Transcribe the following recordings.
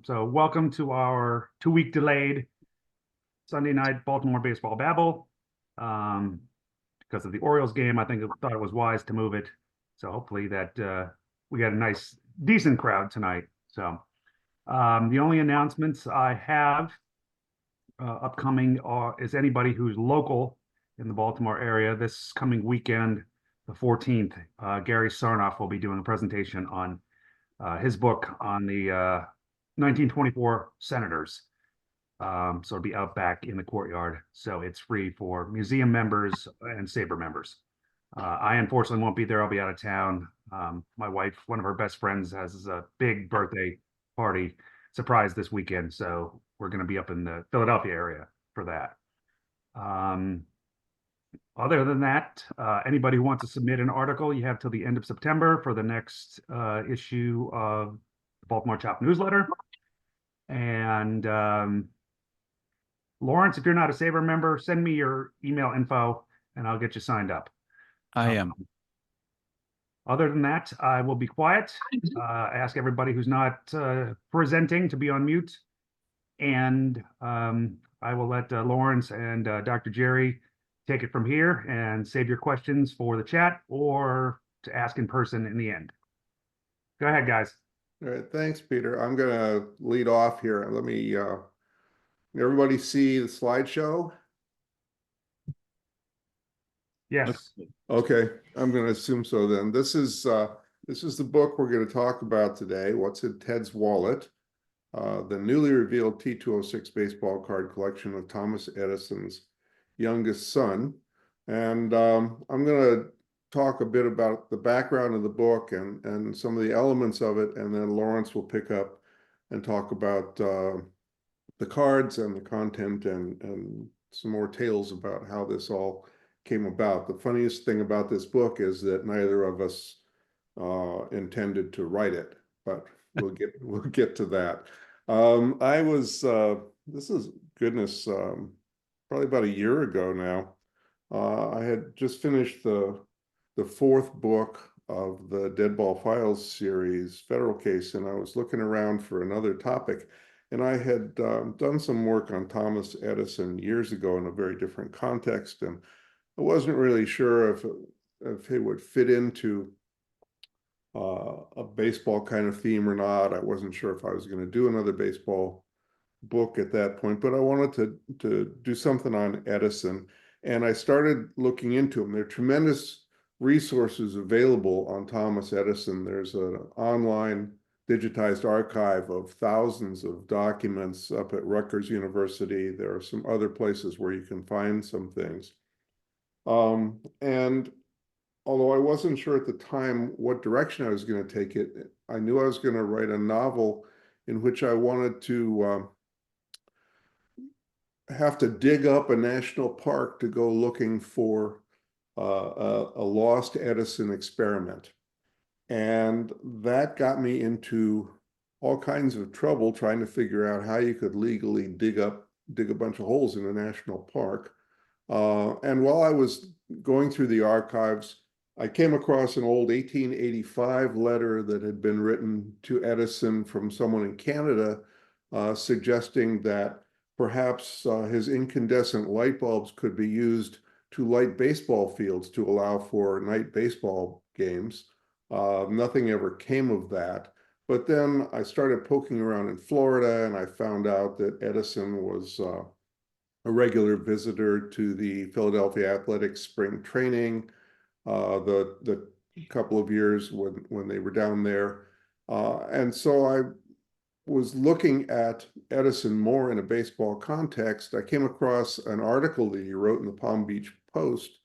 So welcome to our 2-week delayed Sunday night Baltimore Baseball Babble. Because of the Orioles game, I thought it was wise to move it. So hopefully that we got a nice, decent crowd tonight. So the only announcements I have upcoming is anybody who's local in the Baltimore area this coming weekend, the 14th. Gary Sarnoff will be doing a presentation on his book on the 1924 Senators. So it'll be out back in the courtyard. So it's free for museum members and SABR members. I unfortunately won't be there. I'll be out of town. My wife, one of her best friends, has a big birthday party surprise this weekend. So we're going to be up in the Philadelphia area for that. Other than that, anybody who wants to submit an article, you have till the end of September for the next issue of the Baltimore Chop newsletter. And Lawrence, if you're not a SABR member, send me your email info and I'll get you signed up. I am. Other than that, I will be quiet. Ask everybody who's not presenting to be on mute. And I will let Lawrence and Dr. Jerry take it from here and save your questions for the chat or to ask in person in the end. Go ahead, guys. All right, thanks, Peter. I'm going to lead off here. Let me, everybody see the slideshow? Yes. Okay, I'm going to assume so then. This is the book we're going to talk about today, What's in Ted's Wallet, the newly revealed T206 baseball card collection of Thomas Edison's youngest son. And I'm going to talk a bit about the background of the book and some of the elements of it, and then Lawrence will pick up and talk about the cards and the content and some more tales about how this all came about. The funniest thing about this book is that neither of us intended to write it, but we'll get to that. I was this is goodness probably about a year ago now. I had just finished the fourth book of the Deadball Files series, Federal Case, and I was looking around for another topic. And I had done some work on Thomas Edison years ago in a very different context, and I wasn't really sure if it would fit into a baseball kind of theme or not. I wasn't sure if I was going to do another baseball book at that point, but I wanted to do something on Edison, and I started looking into them. There are tremendous resources available on Thomas Edison. There's an online digitized archive of thousands of documents up at Rutgers University. There are some other places where you can find some things. And although I wasn't sure at the time what direction I was going to take it, I knew I was going to write a novel in which I wanted to have to dig up a national park to go looking for a lost Edison experiment. And that got me into all kinds of trouble trying to figure out how you could legally dig a bunch of holes in a national park. And while I was going through the archives, I came across an old 1885 letter that had been written to Edison from someone in Canada, suggesting that perhaps his incandescent light bulbs could be used to light baseball fields to allow for night baseball games. Nothing ever came of that. But then I started poking around in Florida, and I found out that Edison was a regular visitor to the Philadelphia Athletics spring training, the couple of years when they were down there. And so I was looking at Edison more in a baseball context. I came across an article that he wrote in the Palm Beach Post,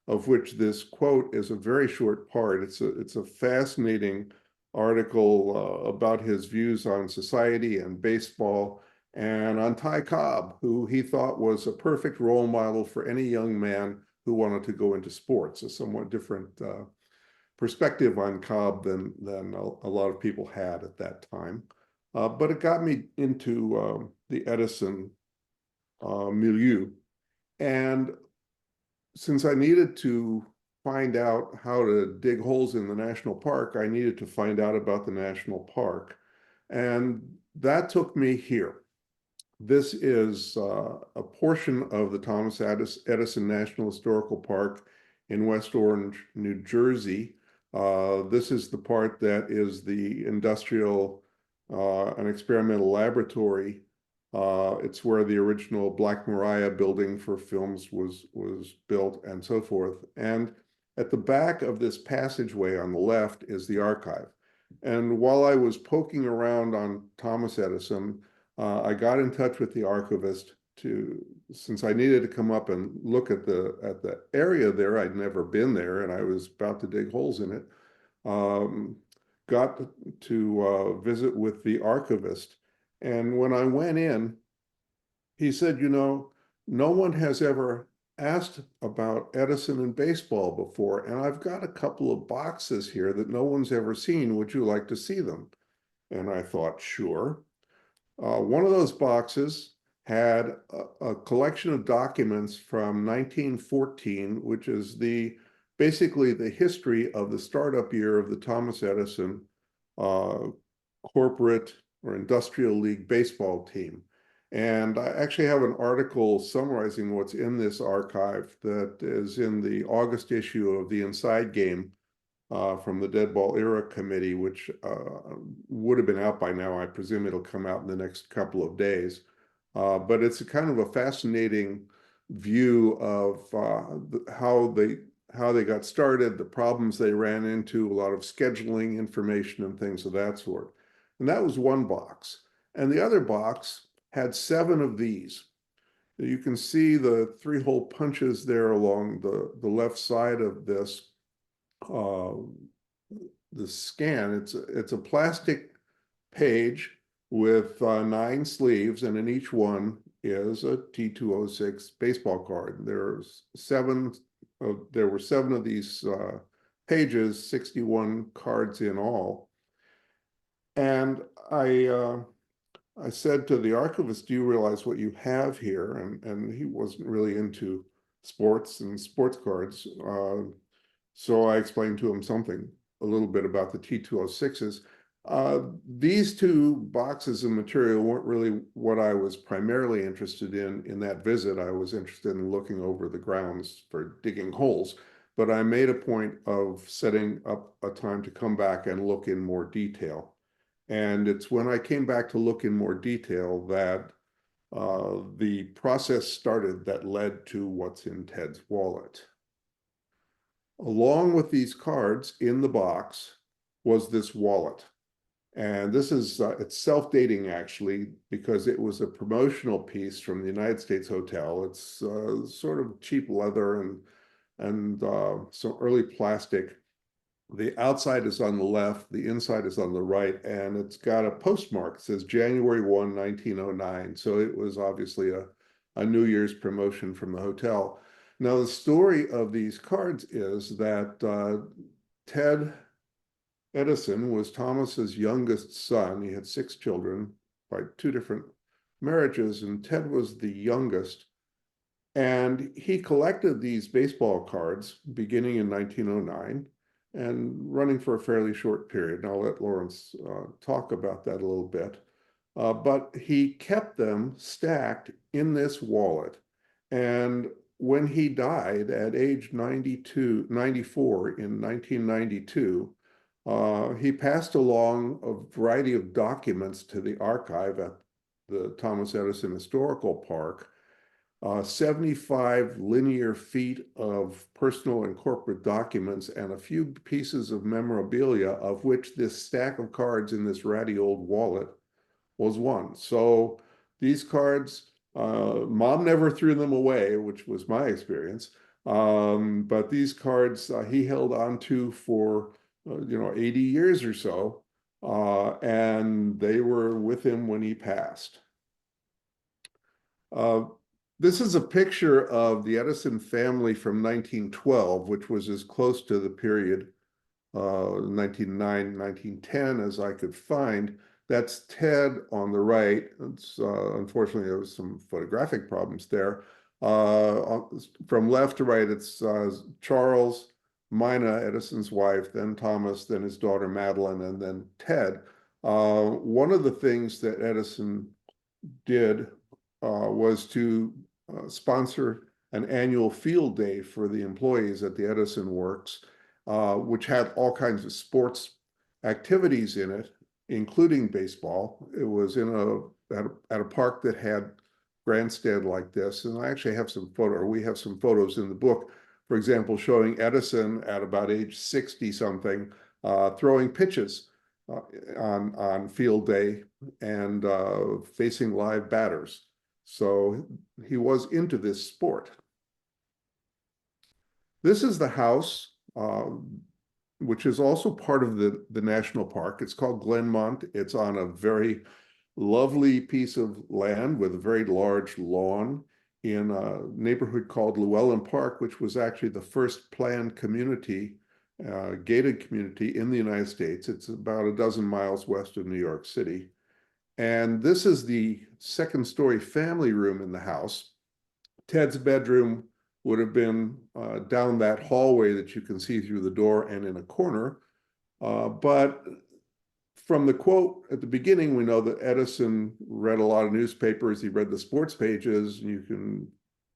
of which this quote is a very short part. It's a fascinating article about his views on society and baseball, and on Ty Cobb, who he thought was a perfect role model for any young man who wanted to go into sports. A somewhat different perspective on Cobb than a lot of people had at that time. But it got me into the Edison milieu. And since I needed to find out how to dig holes in the national park, I needed to find out about the national park. And that took me here. This is a portion of the Thomas Edison National Historical Park in West Orange, New Jersey. This is the part that is the industrial and experimental laboratory. It's where the original Black Maria building for films was built and so forth. And at the back of this passageway on the left is the archive. And while I was poking around on Thomas Edison, I got in touch with the archivist since I needed to come up and look at the area there. I'd never been there, and I was about to dig holes in it. Got to visit with the archivist, and when I went in, he said, "You know, no one has ever asked about Edison and baseball before, and I've got a couple of boxes here that no one's ever seen. Would you like to see them?" And I thought, sure. One of those boxes had a collection of documents from 1914, which is basically the history of the startup year of the Thomas Edison corporate or industrial league baseball team. And I actually have an article summarizing what's in this archive that is in the August issue of the Inside Game from the Dead Ball Era Committee, which would have been out by now. I presume it'll come out in the next couple of days. But it's a kind of a fascinating view of how they got started, the problems they ran into, a lot of scheduling information and things of that sort. And that was one box. And the other box had 7 of these. You can see the 3-hole punches there along the left side of this the scan. It's a plastic page with 9 sleeves, and in each one is a T206 baseball card. There were 7 of these pages, 61 cards in all. And I said to the archivist, "Do you realize what you have here?" And he wasn't really into sports and sports cards. So I explained to him a little bit about the T206s. These 2 boxes of material weren't really what I was primarily interested in that visit. I was interested in looking over the grounds for digging holes, but I made a point of setting up a time to come back and look in more detail. And it's when I came back to look in more detail that the process started that led to what's in Ted's wallet. Along with these cards in the box was this wallet. And this is, it's self-dating actually, because it was a promotional piece from the United States Hotel. It's sort of cheap leather and some early plastic. The outside is on the left, the inside is on the right, and it's got a postmark. It says January 1, 1909. So it was obviously a New Year's promotion from the hotel. Now, the story of these cards is that Ted Edison was Thomas's youngest son. He had 6 children by 2 different marriages, and Ted was the youngest. And he collected these baseball cards beginning in 1909 and running for a fairly short period. And I'll let Lawrence talk about that a little bit. But he kept them stacked in this wallet. And when he died at age 94 in 1992, he passed along a variety of documents to the archive at the Thomas Edison Historical Park, 75 linear feet of personal and corporate documents, and a few pieces of memorabilia, of which this stack of cards in this ratty old wallet was one. So these cards, Mom never threw them away, which was my experience. But these cards he held on to for 80 years or so, and they were with him when he passed. This is a picture of the Edison family from 1912, which was as close to the period 1909, 1910 as I could find. That's Ted on the right. Unfortunately, there was some photographic problems there. From left to right, it's Charles, Mina, Edison's wife, then Thomas, then his daughter Madeline, and then Ted. One of the things that Edison did was to sponsor an annual field day for the employees at the Edison Works, which had all kinds of sports activities in it, including baseball. It was in at a park that had grandstand like this, and I actually have we have some photos in the book, for example, showing Edison at about age 60 something throwing pitches on field day and facing live batters. So he was into this sport. This is the house, which is also part of the national park. It's called Glenmont. It's on a very lovely piece of land with a very large lawn in a neighborhood called Llewellyn Park, which was actually the first planned community, gated community in the United States. It's about a dozen miles west of New York City. And this is the second-story family room in the house. Ted's bedroom would have been down that hallway that you can see through the door and in a corner. But from the quote at the beginning, we know that Edison read a lot of newspapers. He read the sports pages. You can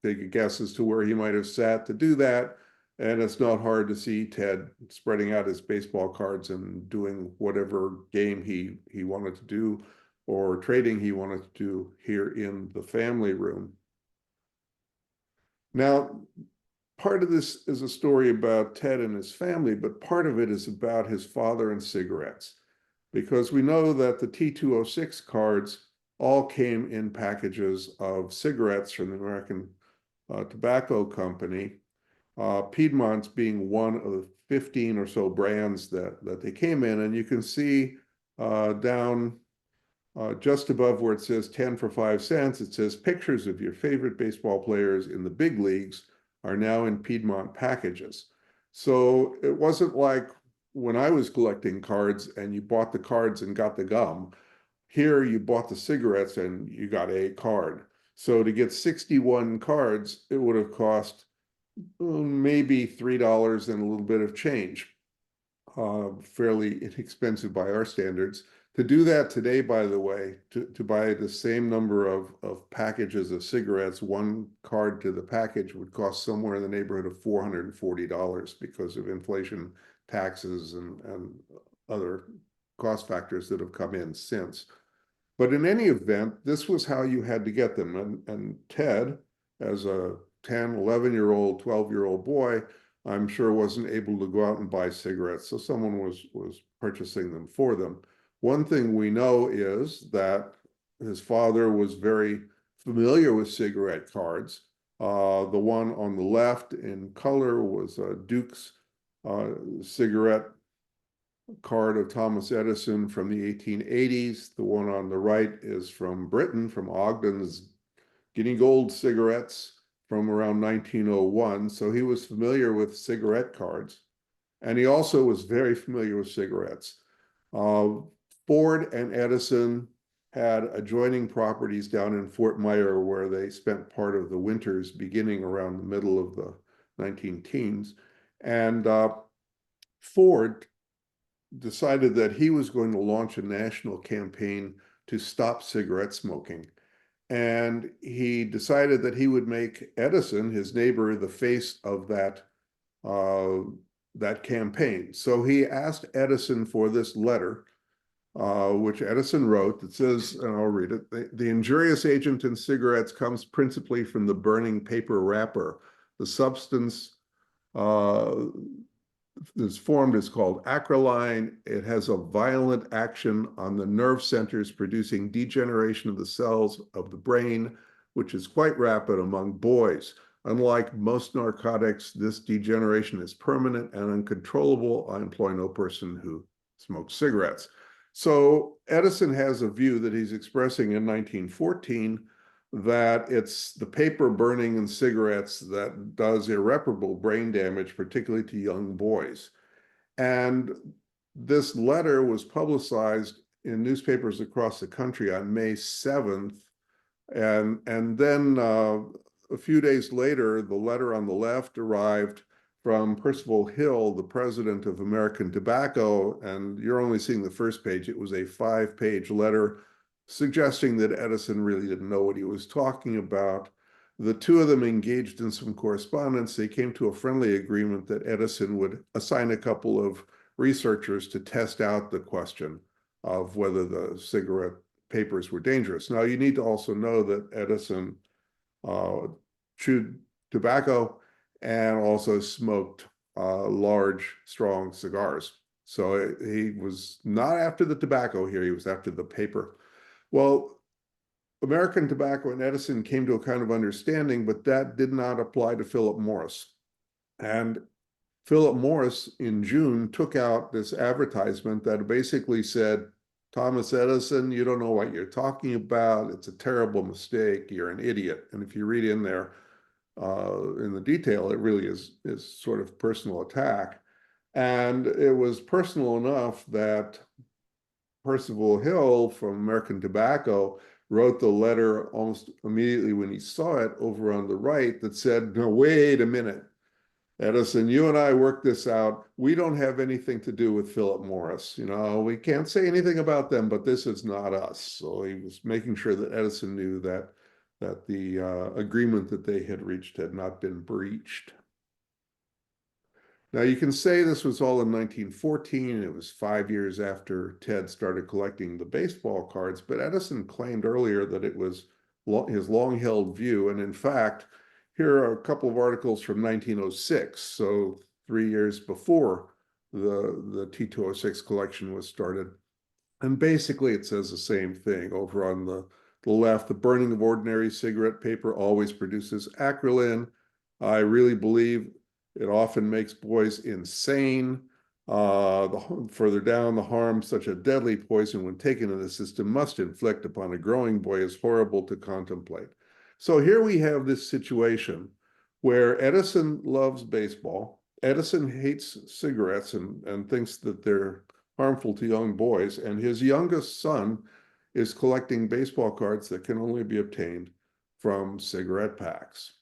take a guess as to where he might have sat to do that. And it's not hard to see Ted spreading out his baseball cards and doing whatever game he wanted to do or trading he wanted to do here in the family room. Now, part of this is a story about Ted and his family, but part of it is about his father and cigarettes, because we know that the T206 cards all came in packages of cigarettes from the American Tobacco Company, Piedmont's being one of the 15 or so brands that they came in. And you can see down just above where it says 10 for 5 cents, it says pictures of your favorite baseball players in the big leagues are now in Piedmont packages. So it wasn't like when I was collecting cards and you bought the cards and got the gum. Here you bought the cigarettes and you got a card. So to get 61 cards, it would have cost maybe $3 and a little bit of change. Fairly inexpensive by our standards. To do that today, by the way, to buy the same number of packages of cigarettes, one card to the package would cost somewhere in the neighborhood of $440 because of inflation, taxes, and other cost factors that have come in since. But in any event, this was how you had to get them. And Ted, as a 10, 11-year-old, 12-year-old boy, I'm sure wasn't able to go out and buy cigarettes. So someone was purchasing them for them. One thing we know is that his father was very familiar with cigarette cards. The one on the left in color was Duke's cigarette card of Thomas Edison from the 1880s. The one on the right is from Britain, from Ogden's Guinea Gold cigarettes from around 1901. So he was familiar with cigarette cards. And he also was very familiar with cigarettes. Ford and Edison had adjoining properties down in Fort Myer where they spent part of the winters beginning around the middle of the 19-teens. And Ford decided that he was going to launch a national campaign to stop cigarette smoking. And he decided that he would make Edison, his neighbor, the face of that campaign. So he asked Edison for this letter, which Edison wrote, that says, and I'll read it, the injurious agent in cigarettes comes principally from the burning paper wrapper. The substance that's formed is called acrolein. It has a violent action on the nerve centers, producing degeneration of the cells of the brain, which is quite rapid among boys. Unlike most narcotics, this degeneration is permanent and uncontrollable. I employ no person who smokes cigarettes. So Edison has a view that he's expressing in 1914 that it's the paper burning in cigarettes that does irreparable brain damage, particularly to young boys. And this letter was publicized in newspapers across the country on May 7th. And then a few days later, the letter on the left arrived from Percival Hill, the president of American Tobacco, and you're only seeing the first page. It was a 5-page letter suggesting that Edison really didn't know what he was talking about. The two of them engaged in some correspondence. They came to a friendly agreement that Edison would assign a couple of researchers to test out the question of whether the cigarette papers were dangerous. Now, you need to also know that Edison chewed tobacco and also smoked large, strong cigars. So he was not after the tobacco here, he was after the paper. Well, American Tobacco and Edison came to a kind of understanding, but that did not apply to Philip Morris. And Philip Morris in June took out this advertisement that basically said, Thomas Edison, you don't know what you're talking about. It's a terrible mistake. You're an idiot. And if you read in there in the detail, it really is sort of personal attack. And it was personal enough that Percival Hill from American Tobacco wrote the letter almost immediately when he saw it over on the right that said, no, wait a minute. Edison, you and I worked this out. We don't have anything to do with Philip Morris. You know, we can't say anything about them, but this is not us. So he was making sure that Edison knew that the agreement that they had reached had not been breached. Now, you can say this was all in 1914. It was 5 years after Ted started collecting the baseball cards, but Edison claimed earlier that it was his long-held view. And in fact, here are a couple of articles from 1906, so 3 years before the T206 collection was started. And basically, it says the same thing over on the left. The burning of ordinary cigarette paper always produces acrolein. I really believe it often makes boys insane. Further down, the harm such a deadly poison when taken in the system must inflict upon a growing boy is horrible to contemplate. So here we have this situation where Edison loves baseball. Edison hates cigarettes and thinks that they're harmful to young boys. And his youngest son is collecting baseball cards that can only be obtained from cigarette packs.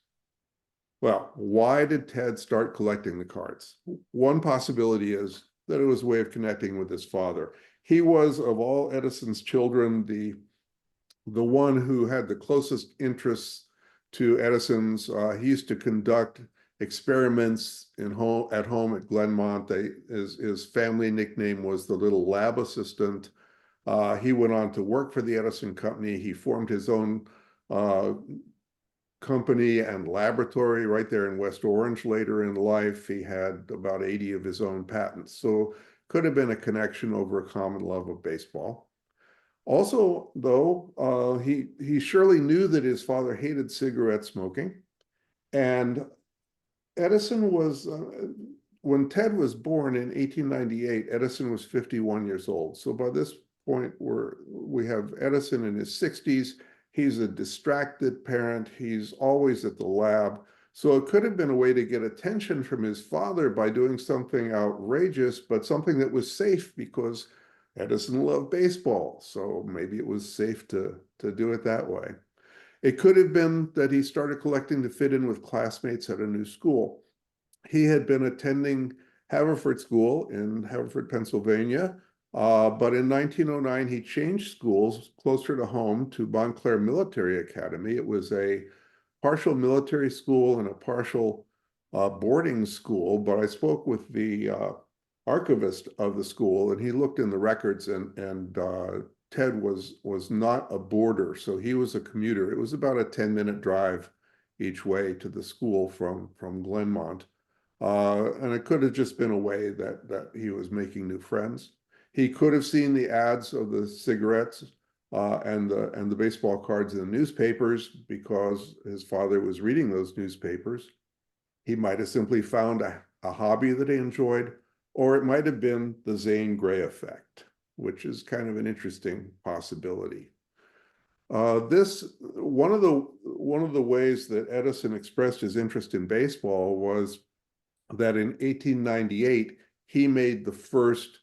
Well, why did Ted start collecting the cards? One possibility is that it was a way of connecting with his father. He was, of all Edison's children, the one who had the closest interests to Edison's. He used to conduct experiments at home at Glenmont. His family nickname was the little lab assistant. He went on to work for the Edison Company. He formed his own company and laboratory right there in West Orange later in life. He had about 80 of his own patents. So could have been a connection over a common love of baseball. Also, though, he surely knew that his father hated cigarette smoking. And Edison was, when Ted was born in 1898, Edison was 51 years old. So by this point, we have Edison in his 60s. He's a distracted parent. He's always at the lab. So it could have been a way to get attention from his father by doing something outrageous, but something that was safe because Edison loved baseball. So maybe it was safe to do it that way. It could have been that he started collecting to fit in with classmates at a new school. He had been attending Haverford School in Haverford, Pennsylvania. But in 1909, he changed schools closer to home to Montclair Military Academy. It was a partial military school and a partial boarding school. But I spoke with the archivist of the school, and he looked in the records, and Ted was not a boarder, so he was a commuter. It was about a 10-minute drive each way to the school from Glenmont. And it could have just been a way that he was making new friends. He could have seen the ads of the cigarettes and the baseball cards in the newspapers because his father was reading those newspapers. He might have simply found a hobby that he enjoyed, or it might have been the Zane Grey effect, which is kind of an interesting possibility. One of the ways that Edison expressed his interest in baseball was that in 1898 he made the first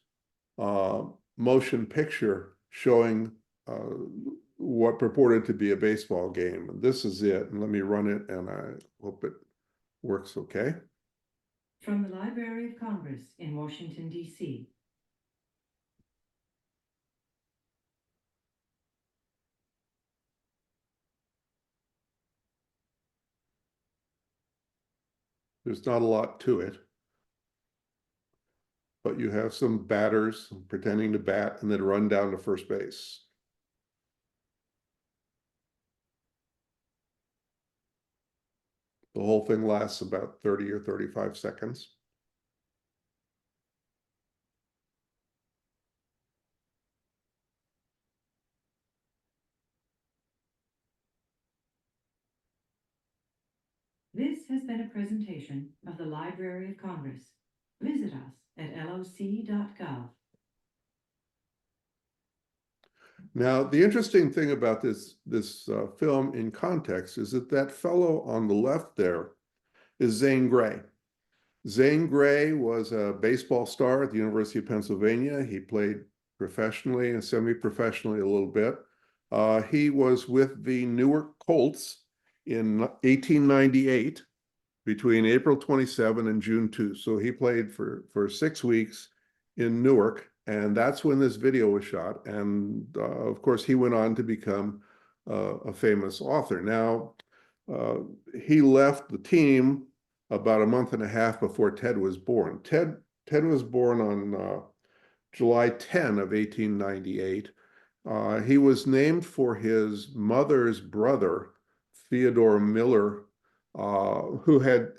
motion picture showing what purported to be a baseball game. And this is it. And let me run it, and I hope it works okay. From the Library of Congress in Washington, D.C. There's not a lot to it, but you have some batters pretending to bat and then run down to first base. The whole thing lasts about 30 or 35 seconds. This has been a presentation of the Library of Congress. Visit us at loc.gov. Now, the interesting thing about this film in context is that that fellow on the left there is Zane Grey. Zane Grey was a baseball star at the University of Pennsylvania. He played professionally and semi-professionally a little bit. He was with the Newark Colts in 1898 between April 27 and June 2. So he played for 6 weeks in Newark, and that's when this video was shot. And of course, he went on to become a famous author. Now, he left the team about a month and a half before Ted was born. Ted was born on July 10 of 1898. He was named for his mother's brother, Theodore Miller, who had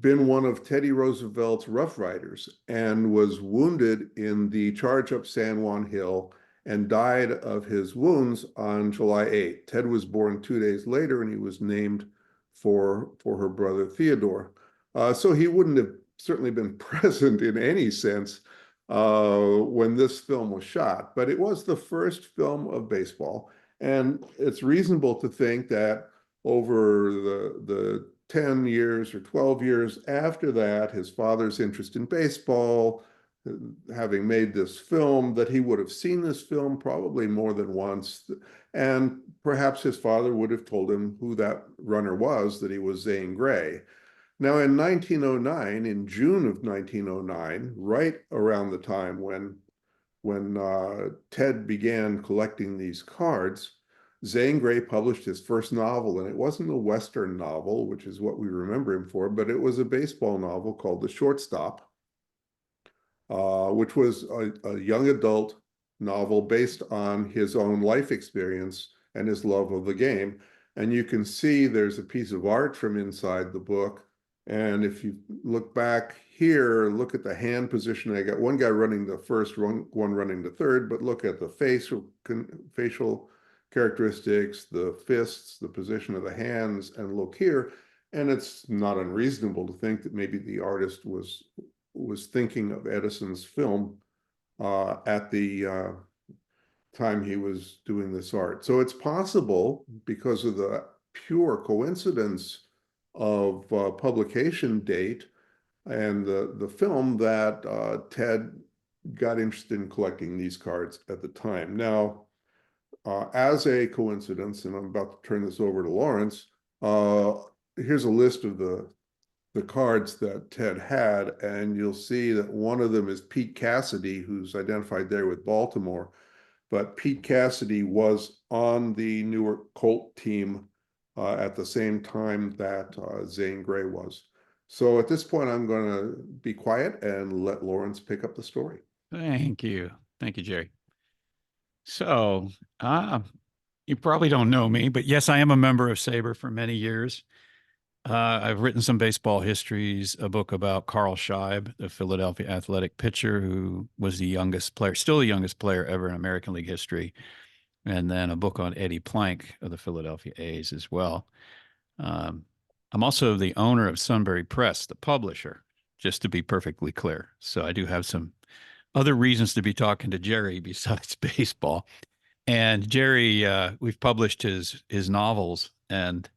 been one of Teddy Roosevelt's Rough Riders and was wounded in the charge up San Juan Hill and died of his wounds on July 8. Ted was born 2 days later, and he was named for her brother Theodore. So he wouldn't have certainly been present in any sense when this film was shot, but it was the first film of baseball. And it's reasonable to think that over the 10 years or 12 years after that, his father's interest in baseball, having made this film, that he would have seen this film probably more than once. And perhaps his father would have told him who that runner was, that he was Zane Grey. Now, in 1909, in June of 1909, right around the time when Ted began collecting these cards, Zane Grey published his first novel, and it wasn't a Western novel, which is what we remember him for, but it was a baseball novel called The Shortstop, which was a young adult novel based on his own life experience and his love of the game. And you can see there's a piece of art from inside the book. And if you look back here, look at the hand position. I got one guy running the first, one running the third, but look at the facial characteristics, the fists, the position of the hands, and look here. And it's not unreasonable to think that maybe the artist was thinking of Edison's film at the time he was doing this art. So it's possible, because of the pure coincidence of publication date and the film, that Ted got interested in collecting these cards at the time. Now, as a coincidence, and I'm about to turn this over to Lawrence, here's a list of the cards that Ted had, and you'll see that one of them is Pete Cassidy, who's identified there with Baltimore. But Pete Cassidy was on the Newark Colt team at the same time that Zane Grey was. So at this point, I'm going to be quiet and let Lawrence pick up the story. Thank you. Thank you, Jerry. So you probably don't know me, but yes, I am a member of SABR for many years. I've written some baseball histories, a book about Carl Scheib, the Philadelphia Athletic pitcher who was the youngest player, still the youngest player ever in American League history, and then a book on Eddie Plank of the Philadelphia A's as well. I'm also the owner of Sunbury Press, the publisher, just to be perfectly clear. So I do have some other reasons to be talking to Jerry besides baseball. And Jerry, we've published his novels, and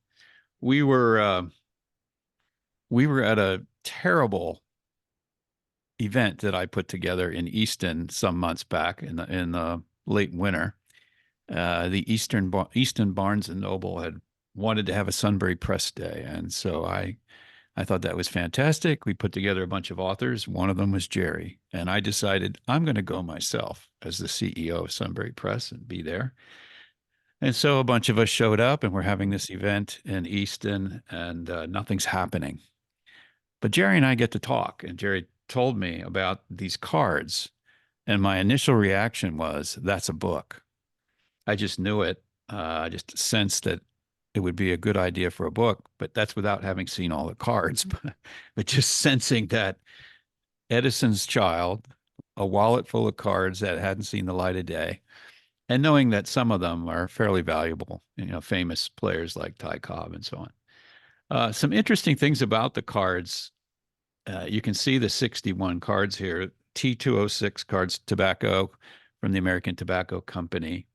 we were at a terrible event that I put together in Easton some months back in the late winter. The Easton Barnes and Noble had wanted to have a Sunbury Press Day, and so I I thought that was fantastic. We put together a bunch of authors. One of them was Jerry. And I decided I'm going to go myself as the CEO of Sunbury Press and be there. And so a bunch of us showed up, and we're having this event in Easton, and nothing's happening. But Jerry and I get to talk, and Jerry told me about these cards. And my initial reaction was, that's a book. I just knew it. I just sensed that it would be a good idea for a book, but that's without having seen all the cards, but just sensing that Edison's child, a wallet full of cards that hadn't seen the light of day, and knowing that some of them are fairly valuable, famous players like Ty Cobb and so on. Some interesting things about the cards. You can see the 61 cards here, T206 cards, tobacco from the American Tobacco Company.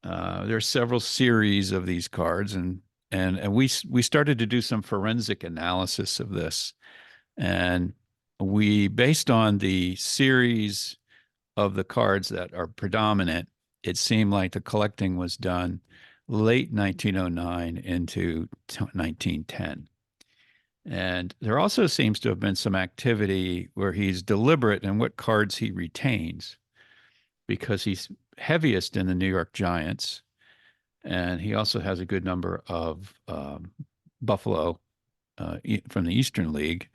There are several series of these cards, and we started to do some forensic analysis of this, and we, based on the series of the cards that are predominant, it seemed like the collecting was done late 1909 into 1910. And there also seems to have been some activity where he's deliberate in what cards he retains, because he's heaviest in the New York Giants, and he also has a good number of Buffalo from the Eastern League,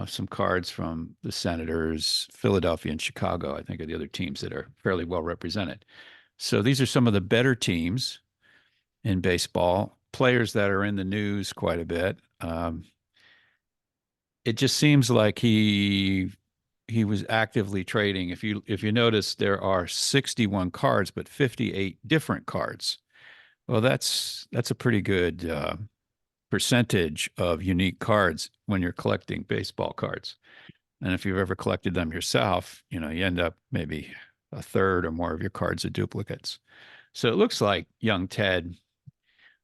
some cards from the Senators, Philadelphia, and Chicago, I think, are the other teams that are fairly well represented. So these are some of the better teams in baseball, players that are in the news quite a bit. It just seems like he was actively trading. If you notice, there are 61 cards, but 58 different cards. Well, that's a pretty good percentage of unique cards when you're collecting baseball cards. And if you've ever collected them yourself, you end up maybe a third or more of your cards are duplicates. So it looks like young Ted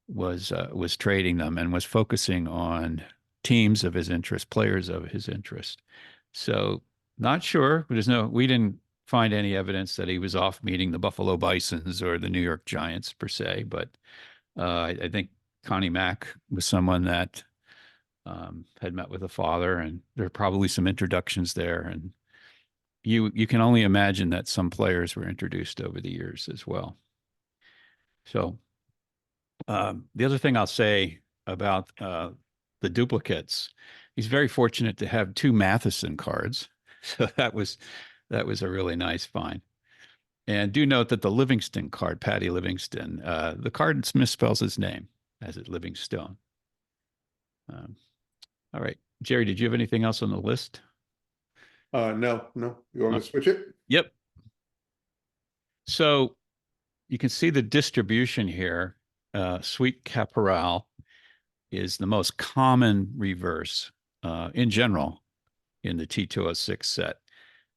was trading them and was focusing on teams of his interest, players of his interest. So not sure, but we didn't find any evidence that he was off meeting the Buffalo Bisons or the New York Giants per se. But I think Connie Mack was someone that had met with the father, and there are probably some introductions there. And you can only imagine that some players were introduced over the years as well. So the other thing I'll say about the duplicates, he's very fortunate to have 2 Matheson cards. So that was a really nice find. And do note that the Livingston card, Patty Livingston, the card misspells his name as it Livingstone. All right, Jerry, did you have anything else on the list? No. You want me to switch it? Yep. So you can see the distribution here. Sweet Caporal is the most common reverse in general in the T206 set.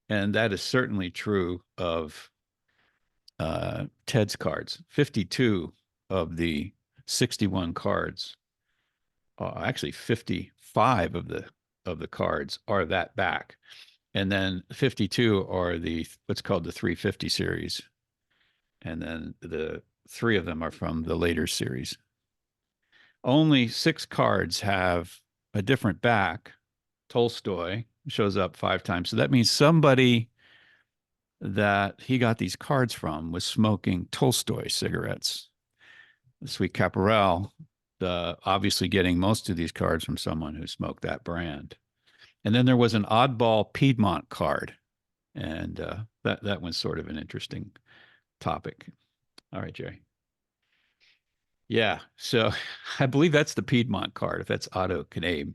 And that is certainly true of Ted's cards. 52 of the 61 cards, actually 55 of the cards are that back. And then 52 are what's called the 350 series. And then the 3 of them are from the later series. Only 6 cards have a different back. Tolstoy shows up 5 times. So that means somebody that he got these cards from was smoking Tolstoy cigarettes. The Sweet Caporal, obviously getting most of these cards from someone who smoked that brand. And then there was an oddball Piedmont card. And that one's sort of an interesting topic. All right, Jerry. Yeah, so I believe that's the Piedmont card, if that's Otto Knabe.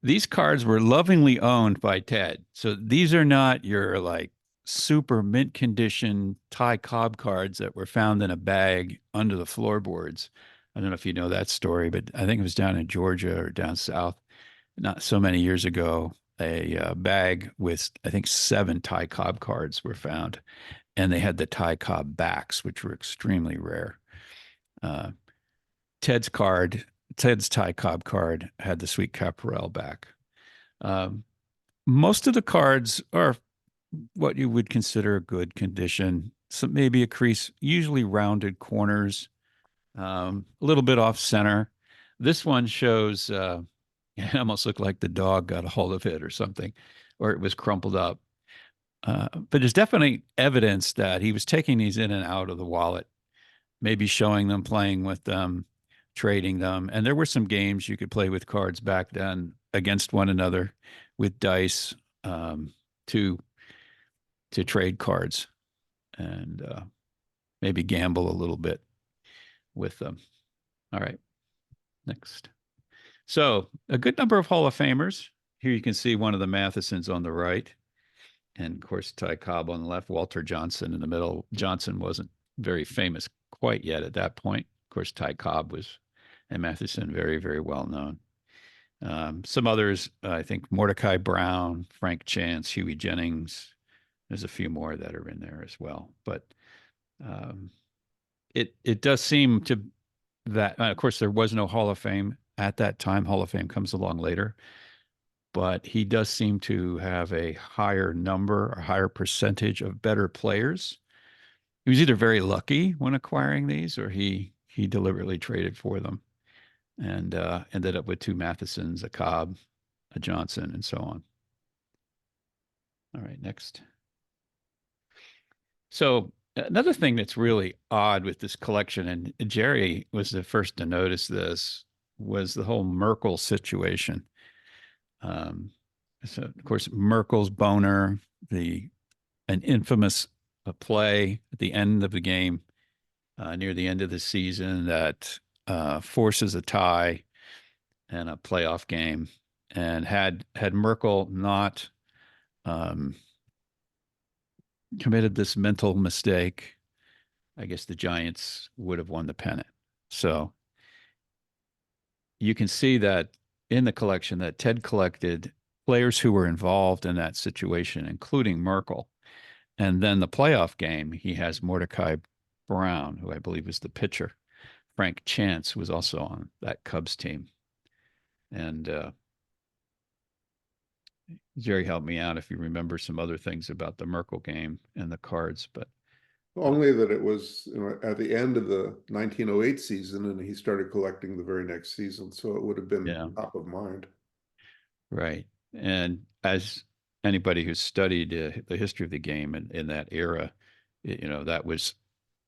These cards were lovingly owned by Ted. So these are not your super mint condition Ty Cobb cards that were found in a bag under the floorboards. I don't know if you know that story, but I think it was down in Georgia or down south, not so many years ago. A bag with, I think, 7 Ty Cobb cards were found, and they had the Ty Cobb backs, which were extremely rare. Ted's Ty Cobb card had the Sweet Caporal back. Most of the cards are what you would consider good condition. So maybe a crease, usually rounded corners, a little bit off center. this one shows, it almost looked like the dog got a hold of it or something, or it was crumpled up. But there's definitely evidence that he was taking these in and out of the wallet, maybe showing them, playing with them, trading them. And there were some games you could play with cards back then against one another with dice, to trade cards and maybe gamble a little bit with them. All right, next. So a good number of Hall of Famers. Here you can see one of the Mathesons on the right. And of course, Ty Cobb on the left, Walter Johnson in the middle. Johnson wasn't very famous quite yet at that point. Of course, Ty Cobb was, and Matheson, very, very well known. Some others, I think Mordecai Brown, Frank Chance, Huey Jennings. There's a few more that are in there as well. But it does seem to that, of course, there was no Hall of Fame at that time. Hall of Fame comes along later. But he does seem to have a higher number, a higher percentage of better players. He was either very lucky when acquiring these, or he deliberately traded for them, and ended up with two Mathesons, a Cobb, a Johnson, and so on. All right, next. So another thing that's really odd with this collection, and Jerry was the first to notice this, was the whole Merkle situation. So of course, Merkel's boner, an infamous play at the end of the game, near the end of the season, that forces a tie and a playoff game. And had Merkel not committed this mental mistake, I guess the Giants would have won the pennant. So you can see that in the collection that Ted collected players who were involved in that situation, including Merkel. And then the playoff game, he has Mordecai Brown, who I believe was the pitcher. Frank Chance was also on that Cubs team. And Jerry helped me out if you remember some other things about the Merkel game and the cards, but Only that it was, at the end of the 1908 season, and he started collecting the very next season, so it would have been top of mind. Right. And as anybody who's studied the history of the game in that era, that was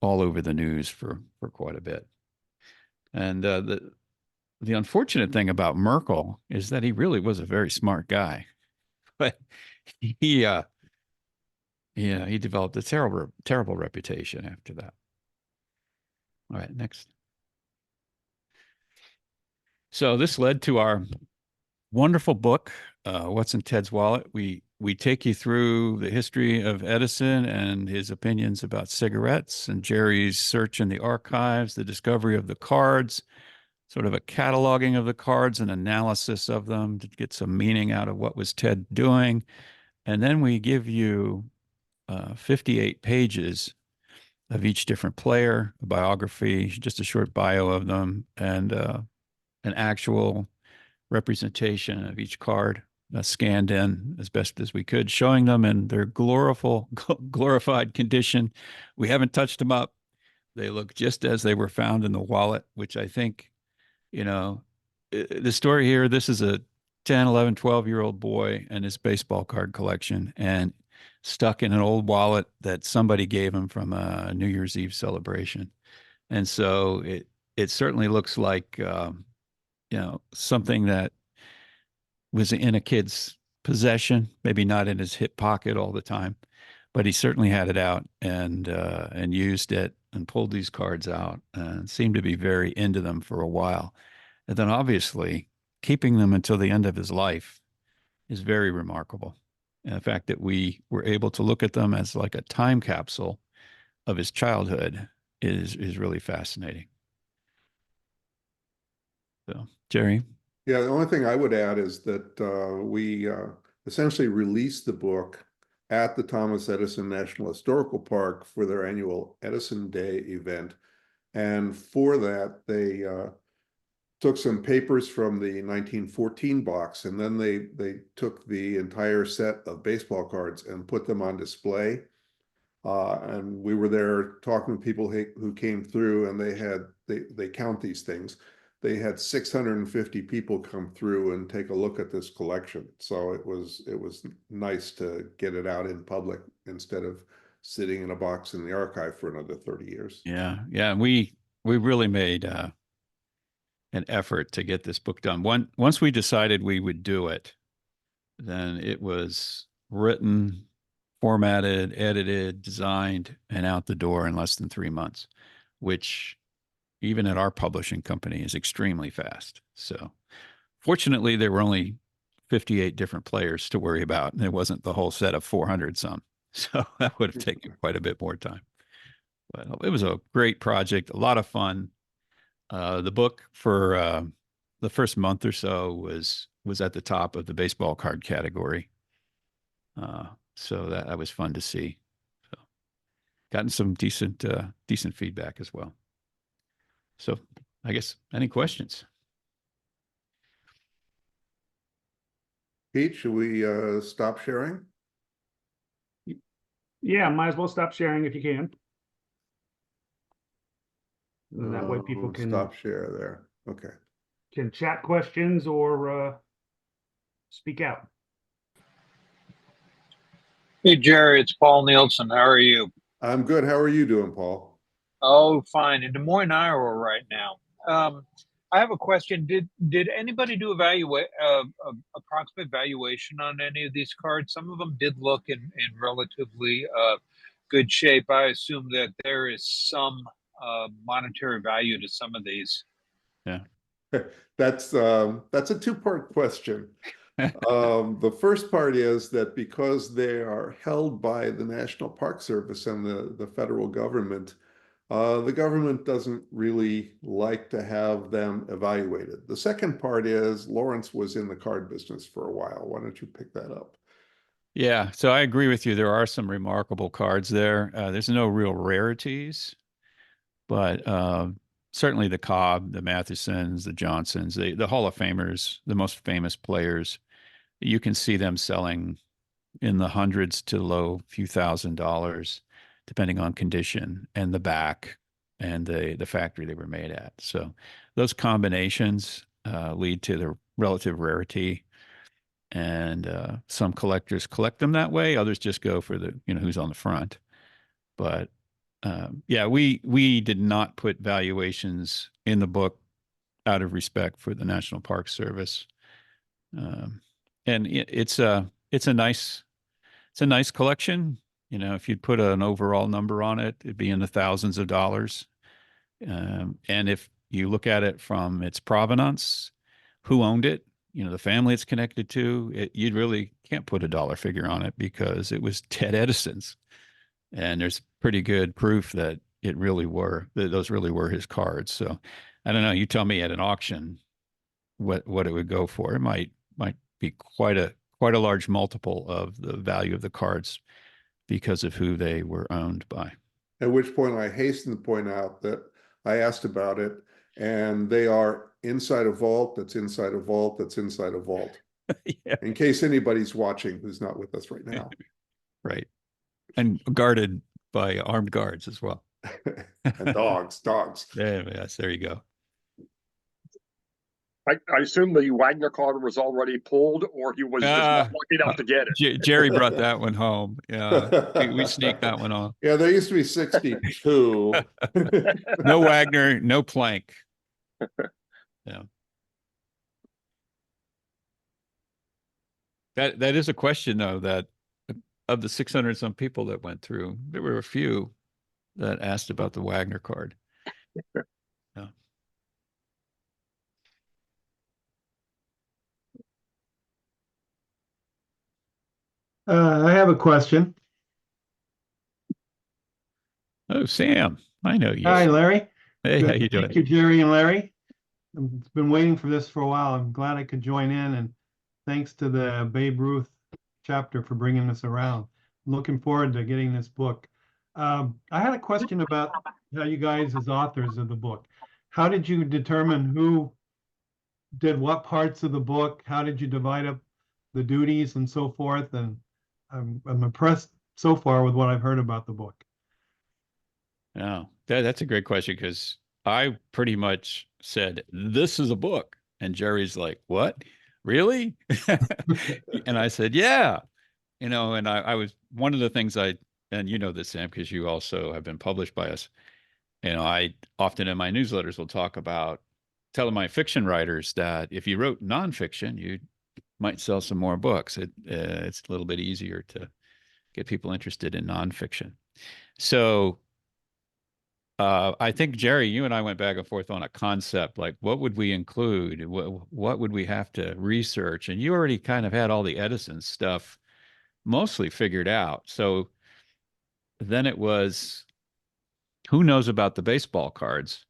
all over the news for quite a bit. And the unfortunate thing about Merkel is that he really was a very smart guy, but he developed a terrible reputation after that. All right, next. So this led to our wonderful book, What's in Ted's Wallet. We take you through the history of Edison and his opinions about cigarettes, and Jerry's search in the archives, the discovery of the cards, sort of a cataloging of the cards, and analysis of them to get some meaning out of what was Ted doing. And then we give you 58 pages of each different player, a biography, just a short bio of them, and an actual representation of each card, scanned in as best as we could, showing them in their glorified condition. We haven't touched them up. They look just as they were found in the wallet, which I think, the story here, this is a 10, 11, 12-year-old boy and his baseball card collection, and stuck in an old wallet that somebody gave him from a New Year's Eve celebration. And so it certainly looks like, something that was in a kid's possession, maybe not in his hip pocket all the time, but he certainly had it out and used it and pulled these cards out and seemed to be very into them for a while. And then obviously keeping them until the end of his life is very remarkable. And the fact that we were able to look at them as like a time capsule of his childhood is really fascinating. So, Jerry? Yeah, the only thing I would add is that we essentially released the book at the Thomas Edison National Historical Park for their annual Edison Day event. And for that, they took some papers from the 1914 box, and then they took the entire set of baseball cards and put them on display. And we were there talking to people who came through, and they count these things. they had 650 people come through and take a look at this collection. So it was nice to get it out in public instead of sitting in a box in the archive for another 30 years. Yeah. Yeah. We really made an effort to get this book done. Once we decided we would do it, then it was written, formatted, edited, designed, and out the door in less than 3 months, which even at our publishing company is extremely fast. So fortunately, there were only 58 different players to worry about, and it wasn't the whole set of 400 some. So that would have taken quite a bit more time. But it was a great project, a lot of fun. The book for the first month or so was at the top of the baseball card category. So that was fun to see. So gotten some decent feedback as well. So I guess any questions? Pete, should we stop sharing? Yeah, might as well stop sharing if you can. And that way people can Stop share there. Okay. can chat questions or speak out. Hey, Jerry, it's Paul Nielsen. How are you? I'm good. How are you doing, Paul? Oh, fine. In Des Moines, Iowa right now. I have a question. Did anybody do approximate valuation on any of these cards? Some of them did look in relatively good shape. I assume that there is some monetary value to some of these. Yeah. That's a two-part question. The first part is that because they are held by the National Park Service and the federal government, the government doesn't really like to have them evaluated. The second part is Lawrence was in the card business for a while. Why don't you pick that up? Yeah, so I agree with you. There are some remarkable cards there. There's no real rarities, but certainly the Cobb, the Mathesons, the Johnsons, the Hall of Famers, the most famous players, you can see them selling in the hundreds to low few $1,000s, depending on condition and the back and the factory they were made at. So those combinations lead to the relative rarity. And some collectors collect them that way. Others just go for the, who's on the front. But yeah, we did not put valuations in the book out of respect for the National Park Service. And it's a nice collection. If you'd put an overall number on it, it'd be in the thousands of dollars. And if you look at it from its provenance, who owned it, the family it's connected to, you really can't put a dollar figure on it because it was Ted Edison's. And there's pretty good proof that those really were his cards. So I don't know. You tell me at an auction what it would go for. It might be quite a large multiple of the value of the cards because of who they were owned by. At which point I hasten to point out that I asked about it, and they are inside a vault that's inside a vault that's inside a vault. Yeah. In case anybody's watching who's not with us right now. Right. And guarded by armed guards as well. And dogs. Yes, there you go. I assume the Wagner card was already pulled, or he was just not lucky enough to get it. Jerry brought that one home. Yeah, we sneaked that one on. Yeah, there used to be 62. No Wagner, no Plank. Yeah. That is a question, though, that of the 600 some people that went through, there were a few that asked about the Wagner card. Yeah. I have a question. Oh, Sam, I know you. Hi, Larry. Hey, Good. how you doing? Thank you, Jerry and Larry. I've been waiting for this for a while. I'm glad I could join in, and thanks to the Babe Ruth chapter for bringing this around. I'm looking forward to getting this book. I had a question about how you guys, as authors of the book, how did you determine who did what parts of the book? How did you divide up the duties and so forth? And I'm impressed so far with what I've heard about the book. Yeah, that's a great question because I pretty much said, "This is a book." And Jerry's like, "What? Really?" And I said, "Yeah." And I was one of the things and you know this, Sam, because you also have been published by us. I often in my newsletters will talk about telling my fiction writers that if you wrote nonfiction, you might sell some more books. It's a little bit easier to get people interested in nonfiction. So I think, Jerry, you and I went back and forth on a concept, like what would we include? What would we have to research? And you already kind of had all the Edison stuff mostly figured out. So then it was, who knows about the baseball cards?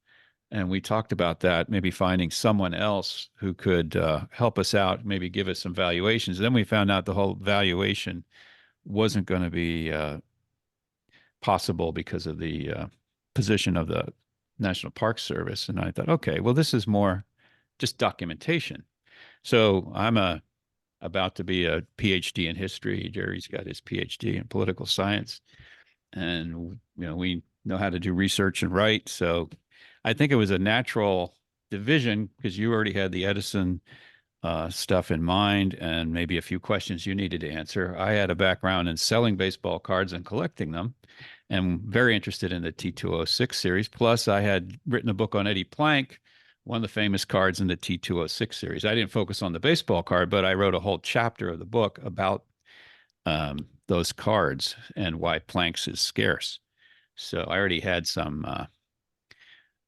And we talked about that, maybe finding someone else who could help us out, maybe give us some valuations. Then we found out the whole valuation wasn't going to be possible because of the position of the National Park Service. And I thought, okay, well, this is more just documentation. So I'm about to be a PhD in history. Jerry's got his PhD in political science. And, we know how to do research and write. So I think it was a natural division because you already had the Edison stuff in mind and maybe a few questions you needed to answer. I had a background in selling baseball cards and collecting them, and very interested in the T206 series. Plus, I had written a book on Eddie Plank, one of the famous cards in the T206 series. I didn't focus on the baseball card, but I wrote a whole chapter of the book about those cards and why Planck's is scarce. So I already had some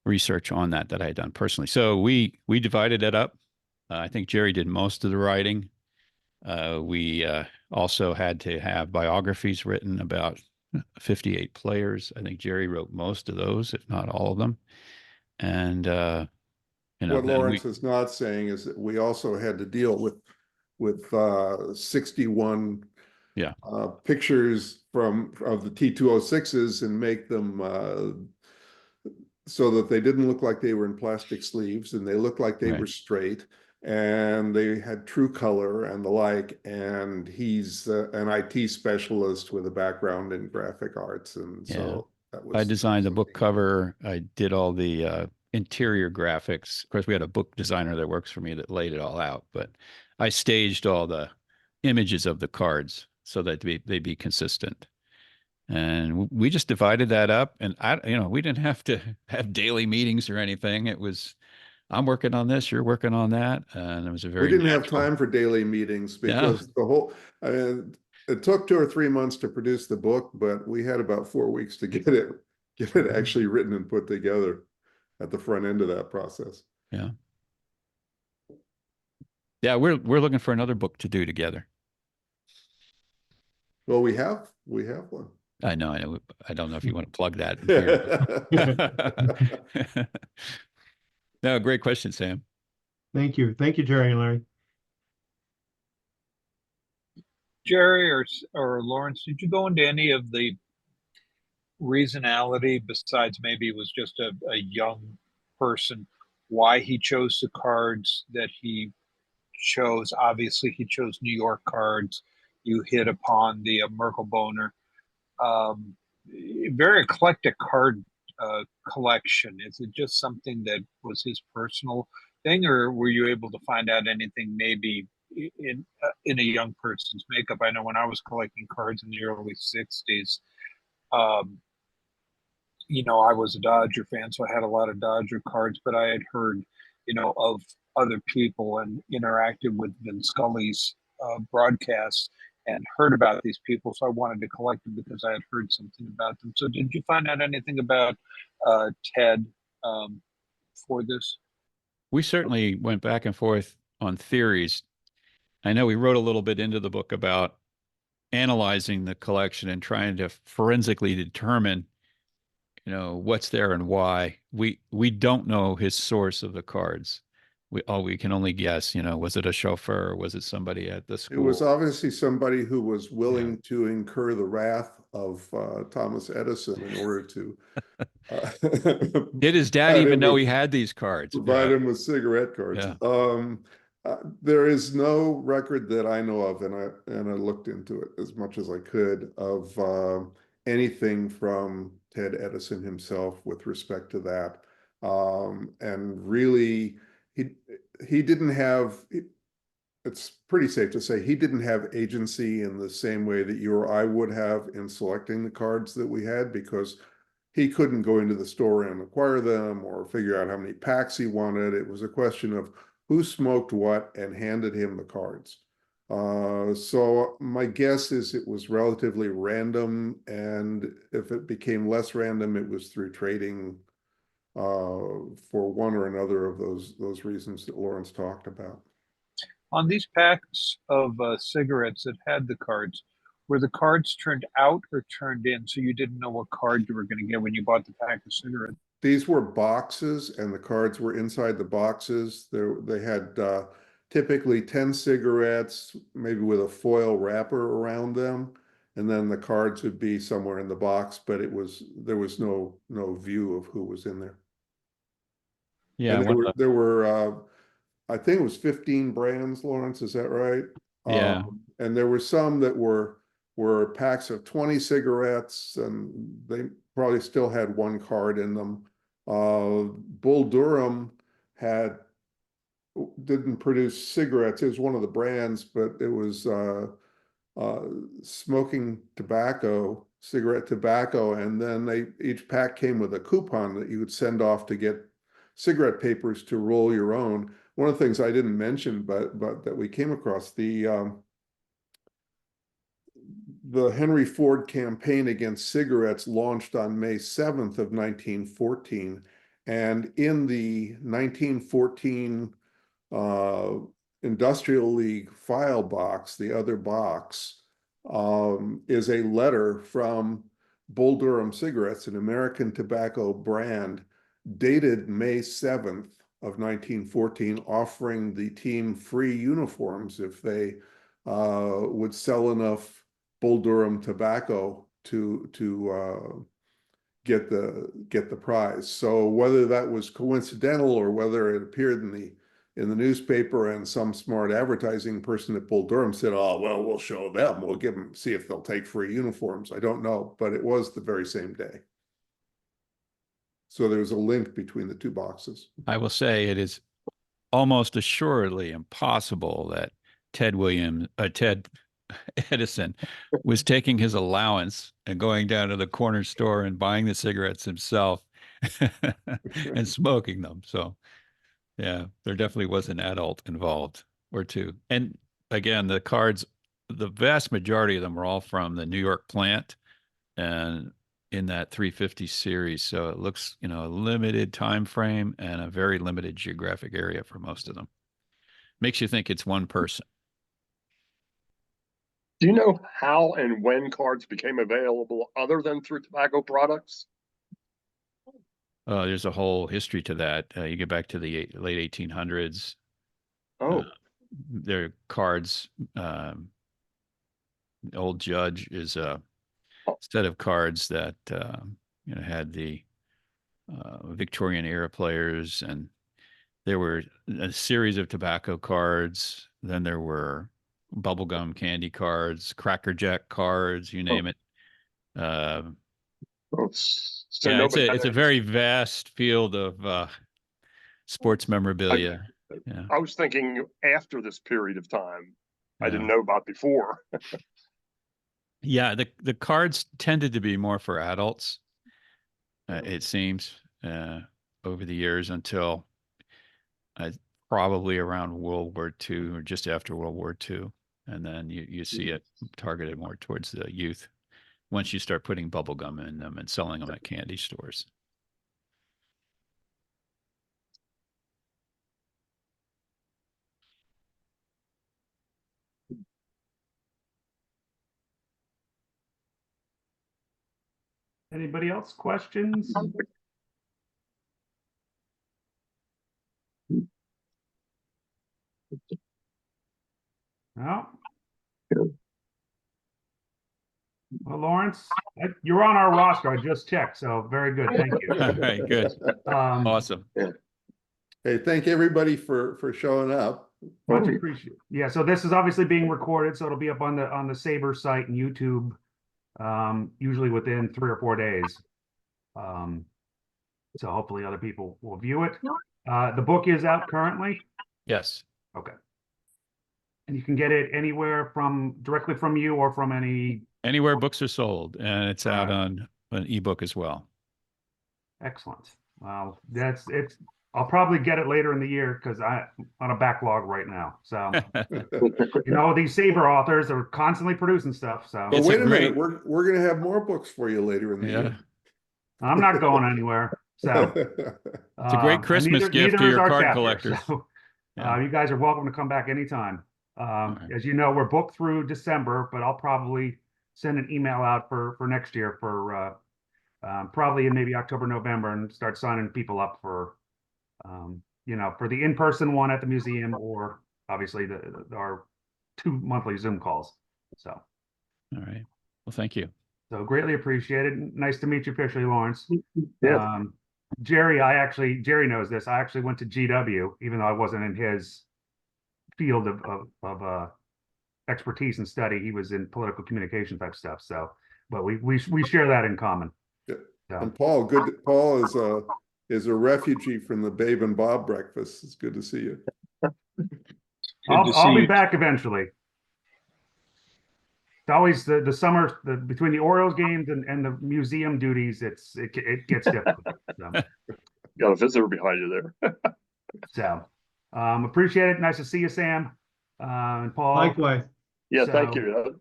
research on that I had done personally. So we divided it up. I think Jerry did most of the writing. We also had to have biographies written about 58 players. I think Jerry wrote most of those, if not all of them. And what Lawrence is not saying is that we also had to deal with 61 pictures of the T206s and make them so that they didn't look like they were in plastic sleeves, and they looked like they were straight, and they had true color and the like. And he's an IT specialist with a background in graphic arts, and so I designed the book cover. I did all the interior graphics. Of course, we had a book designer that works for me that laid it all out, but I staged all the images of the cards so that they'd be consistent. And we just divided that up, and we didn't have to have daily meetings or anything. It was, I'm working on this, you're working on that, and it was a very. We didn't have time for daily meetings because it took 2 or 3 months to produce the book, but we had about 4 weeks to get it actually written and put together at the front end of that process. Yeah. Yeah, we're looking for another book to do together. Well, we have one. I know. I don't know if you want to plug that. No, great question, Sam. Thank you, Jerry and Larry. Jerry or Lawrence, did you go into any of the reasonality besides maybe it was just a young person, why he chose the cards that he chose? Obviously, he chose New York cards. You hit upon the Merkle Boner. Very eclectic card collection. Is it just something that was his personal thing, or were you able to find out anything maybe in a young person's makeup? I know when I was collecting cards in the early 60s, I was a Dodger fan, so I had a lot of Dodger cards, but I had heard, of other people and interacted with Vin Scully's broadcasts and heard about these people. So I wanted to collect them because I had heard something about them. So did you find out anything about Ted for this? We certainly went back and forth on theories. I know we wrote a little bit into the book about analyzing the collection and trying to forensically determine, what's there and why. We don't know his source of the cards. We can only guess, was it a chauffeur? Was it somebody at the school? It was obviously somebody who was willing to incur the wrath of Thomas Edison in order to. Did his dad even know he had these cards? Provide him with cigarette cards. Yeah. There is no record that I know of, and I looked into it as much as I could, of anything from Ted Edison himself with respect to that. And really, he didn't have, it's pretty safe to say he didn't have agency in the same way that you or I would have in selecting the cards that we had, because he couldn't go into the store and acquire them or figure out how many packs he wanted. It was a question of who smoked what and handed him the cards. So my guess is it was relatively random, and if it became less random, it was through trading for one or another of those reasons that Lawrence talked about. On these packs of cigarettes that had the cards, were the cards turned out or turned in, so you didn't know what card you were going to get when you bought the pack of cigarettes? These were boxes, and the cards were inside the boxes. They had typically 10 cigarettes, maybe with a foil wrapper around them, and then the cards would be somewhere in the box, but there was no view of who was in there. Yeah, and there were I think it was 15 brands, Lawrence, is that right? Yeah. And there were some that were packs of 20 cigarettes, and they probably still had one card in them. Bull Durham didn't produce cigarettes. It was one of the brands, but it was smoking tobacco, cigarette tobacco, and then each pack came with a coupon that you would send off to get cigarette papers to roll your own. One of the things I didn't mention, but that we came across, the Henry Ford campaign against cigarettes launched on May 7th of 1914, and in the 1914 Industrial League file box, the other box, is a letter from Bull Durham Cigarettes, an American tobacco brand, dated May 7th of 1914, offering the team free uniforms if they would sell enough Bull Durham tobacco to get the prize. So whether that was coincidental or whether it appeared in the newspaper and some smart advertising person at Bull Durham said, "Oh, well, we'll show them. We'll give them, see if they'll take free uniforms." I don't know, but it was the very same day. So there was a link between the two boxes. I will say it is almost assuredly impossible that Ted Edison was taking his allowance and going down to the corner store and buying the cigarettes himself and smoking them. So yeah, there definitely was an adult involved or two. And again, the cards, the vast majority of them were all from the New York plant and in that 350 series. So it looks, a limited time frame and a very limited geographic area for most of them. Makes you think it's one person. Do you know how and when cards became available other than through tobacco products? There's a whole history to that. You get back to the late 1800s. Oh, there are cards. Old Judge is a set of cards that had the Victorian era players, and there were a series of tobacco cards. Then there were bubblegum candy cards, Cracker Jack cards, you name it. so Yeah, nobody it's a very vast field of sports memorabilia. Yeah. I was thinking after this period of time. I Yeah. didn't know about before. Yeah, the cards tended to be more for adults, it seems, over the years until probably around World War II or just after World War II. And then you see it targeted more towards the youth once you start putting bubble gum in them and selling them at candy stores. Anybody else? Questions? No? Well, Lawrence, you're on our roster. I just checked, so very good. Thank you. All right, good. Awesome. Hey, thank everybody for showing up. Much appreciated. Yeah, so this is obviously being recorded, so it'll be up on the SABR site and YouTube, usually within 3 or 4 days. So hopefully other people will view it. The book is out currently. Yes. Okay. And you can get it anywhere directly from you or from anywhere books are sold, and it's out Right. on an ebook as well. Excellent. Well, I'll probably get it later in the year because I'm on a backlog right now. So, these SABR authors are constantly producing stuff. So, But It's a wait a minute, great- we're going to have more books for you later in the Yeah. year. I'm not going anywhere. So, It's a great and Christmas gift neither to is your our card chapter. collectors. So, Yeah. you guys are welcome to come back anytime. right. As you know, we're booked through December, but I'll probably send an email out for next year for probably in maybe October, November, and start signing people up for for the in-person one at the museum, or obviously our 2 monthly Zoom calls. So, All right. Well, thank you. so greatly appreciated. Nice to meet you officially, Lawrence. Yeah. Jerry, Jerry knows this. I actually went to GW, even though I wasn't in his field of expertise and study. He was in political communication type stuff. So, but we share that in common. Yeah. So. And Paul is a refugee from the Babe and Bob breakfast. It's good to see you. I'll be back eventually. It's always the summer between the Orioles games and the museum duties. It gets difficult. So. Got a visitor behind you there. So, appreciate it. Nice to see you, Sam, and Paul. Likewise. Yeah, So, thank you.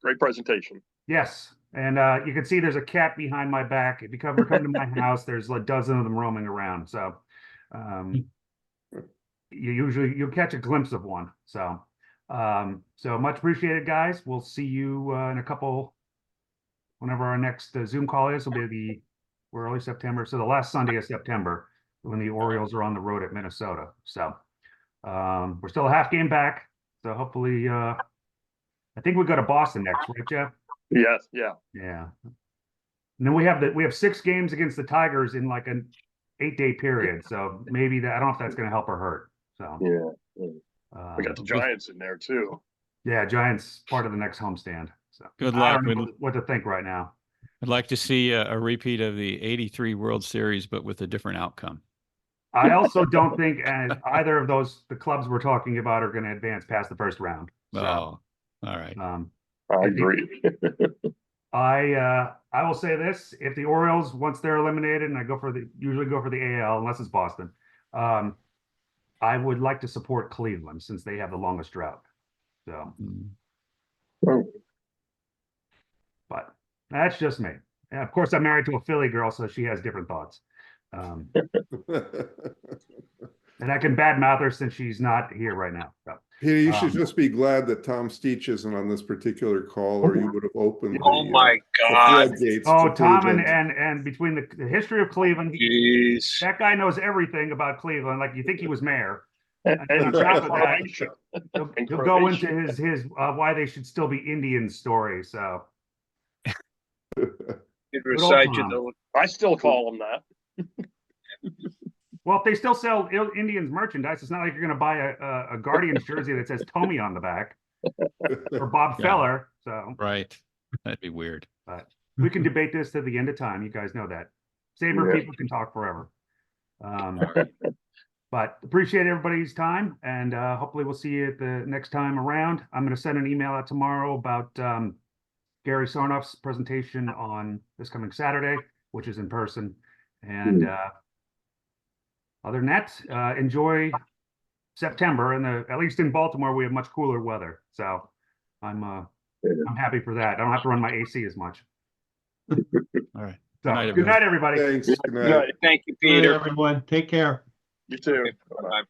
Great presentation. Yes, and you can see there's a cat behind my back. If you come to my house, there's a dozen of them roaming around. So, you'll catch a glimpse of one. So, so much appreciated, guys. We'll see you in a couple. Whenever our next Zoom call is, will be we're early September, so the last Sunday of September when the Orioles are on the road at Minnesota. So, we're still a half game back. So hopefully, I think we go to Boston next, right, Jeff? Yes, yeah. Yeah. And then we have 6 games against the Tigers in like an 8-day period. So maybe I don't know if that's going to help or hurt. So Yeah. We got the Giants in there too. Yeah, Giants part of the next homestand. So Good I luck. don't know what to think right now. I'd like to see a repeat of the '83 World Series, but with a different outcome. I also don't think either of the clubs we're talking about are going to advance past the first round. So, all right. I agree. I will say this: if the Orioles, once they're eliminated, and I usually go for the AL unless it's Boston, I would like to support Cleveland since they have the longest drought. So, but that's just me. And of course, I'm married to a Philly girl, so she has different thoughts. And I can badmouth her since she's not here right now. So. Peter, you should just be glad that Tom Steach isn't on this particular call, or you would have opened my God. the Tom and between the history of Cleveland, Jeez. that guy knows everything about Cleveland. Like you think he was mayor. And on top of that, Croatia. he'll go into his why they should still be Indian story. So It recite you the I still call them that. well, if they still sell Indians merchandise, it's not like you're going to buy a Guardians jersey that says Tommy on the back or Bob Feller. So right, that'd be weird. But we can debate this to the end of time. You guys know that. SABR people can talk forever. But appreciate everybody's time, and hopefully we'll see you at the next time around. I'm going to send an email out tomorrow about Gary Sarnoff's presentation on this coming Saturday, which is in person. And other than that, enjoy September, and at least in Baltimore we have much cooler weather, so I'm happy for that. I don't have to run my AC as much. All right. So, good night, everybody. Thanks. Good night. Good night. Thank you, Good night, Peter. everyone. Take care. You too. Bye.